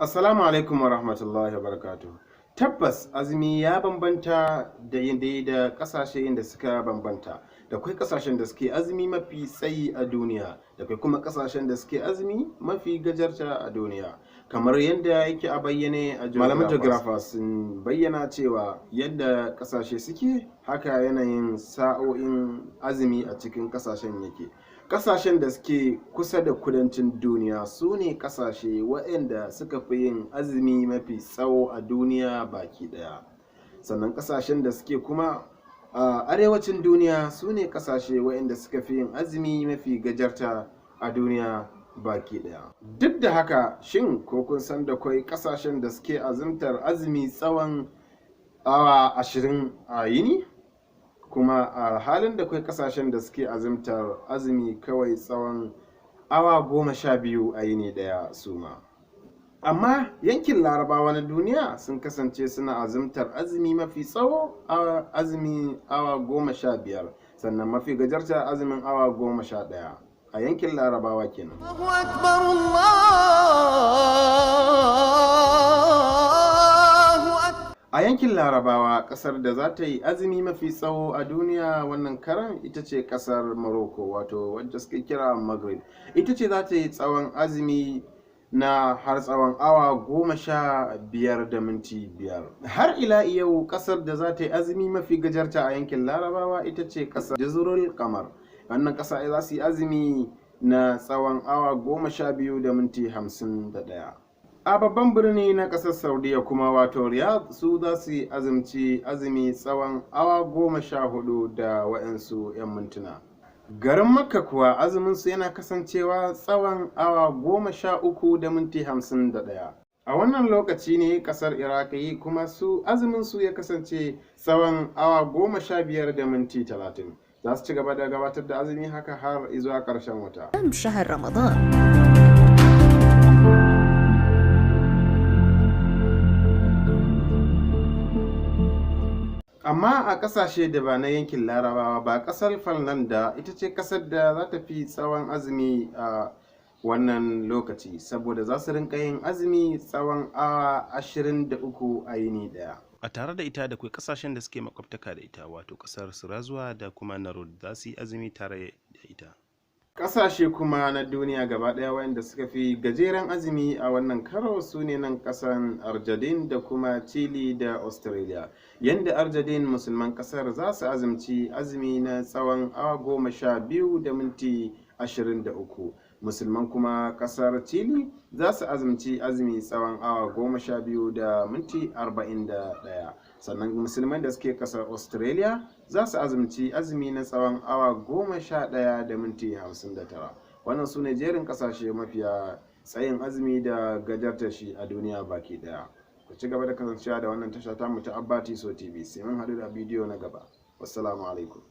Assalamu alaikum wa rahmatullahi wa barakatuh. Tabbas azumi ya bambanta da da kasashe da suka bambanta. Da kai kasashen da suke azumi mafi tsayi a duniya, da kai kuma kasashen da suke azumi mafi gajarta a duniya. Kamar yadda yake a bayyane a malaman geographers sun bayyana cewa yadda kasashe suke haka yanayin sa'o'in azumi a cikin kasashen yake. Kasashen da suke kusa da kudancin duniya su ne kasashe waɗanda suka fi yin azumi mafi tsawo a duniya baki ɗaya. Sannan kasashen da suke kuma a arewacin duniya su ne kasashe waɗanda suka fi yin azumi mafi gajarta a duniya baki ɗaya. Duk da haka, shin ko kun san da kwai kasashen da suke azumtar azumi tsawon awa 20 a yini? Kuma a halin da kai kasashen da suke azumtar azumi kawai tsawon awa 12 a yini daya suma. Amma yankin larabawa na duniya sun kasance suna azumtar azumi mafi tsawo a azumi awa 15, sannan mafi gajarta azumin awa 11 a yankin larabawa kenan. A yankin larabawa, kasar da za ta yi azumi mafi tsawo a duniya wannan karan ita ce kasar Morocco, wato wadda suke kira Maghrib. Ita ce za ta yi tsawon azumi na har tsawon awa 15 da minti 5. Har ila yau kasar da za ta yi azumi mafi gajarta a yankin larabawa ita ce kasar Jazirul Qamar. Wannan kasa za su yi azumi na tsawon awa 12 da minti 51. A babban birni na ƙasar Saudiya kuma wato Riyadh su za su yi azumi tsawon awa 14 da wa'ansu 'yan mintuna. Garin Makka kuwa azuminsu yana kasancewa tsawon awa 13 da minti 51. A wannan lokaci ne ƙasar Iraki kuma su azuminsu ya kasance tsawon awa 15 da minti 30. Za su ci gaba da gabatar da azumi haka har zuwa ƙarshen wata. شهر رمضان. Amma a ƙasashe da ba na yankin larabawa ba, ƙasar Finland ita ce ƙasar da za ta fi tsawon azumi a wannan lokaci, saboda za su rinka yin azumi tsawon awa 23 a yini ɗaya. A tare da ita da kai kasashen da suke makwabtaka da ita, wato kasar Surazuwa da kuma Narod za su yi azumi tare da ita. Ƙasashe kuma na duniya gaba ɗaya wanda suka fi gajeren azumi a wannan karo su ne nan ƙasan Argentina da kuma Chile da Australia. Yanda Argentina musulman ƙasar za su azumci azumi na tsawon awa 12 da minti 23. Musulman kuma ƙasar Chile za su azumci azumi tsawon awa 12 da minti 41. Sannan musulman da suke ƙasar Australia za su azumci azumi na tsawon awa 11 da minti 59. Wannan su ne jerin ƙasashe mafiya tsayin azumi da gajartar shi a duniya baki ɗaya. Ku ci gaba da kasancewa da wannan tasha tamu ta Abba Tiso TV. Sai mun haɗu da bidiyo na gaba. Wassalamu alaikum.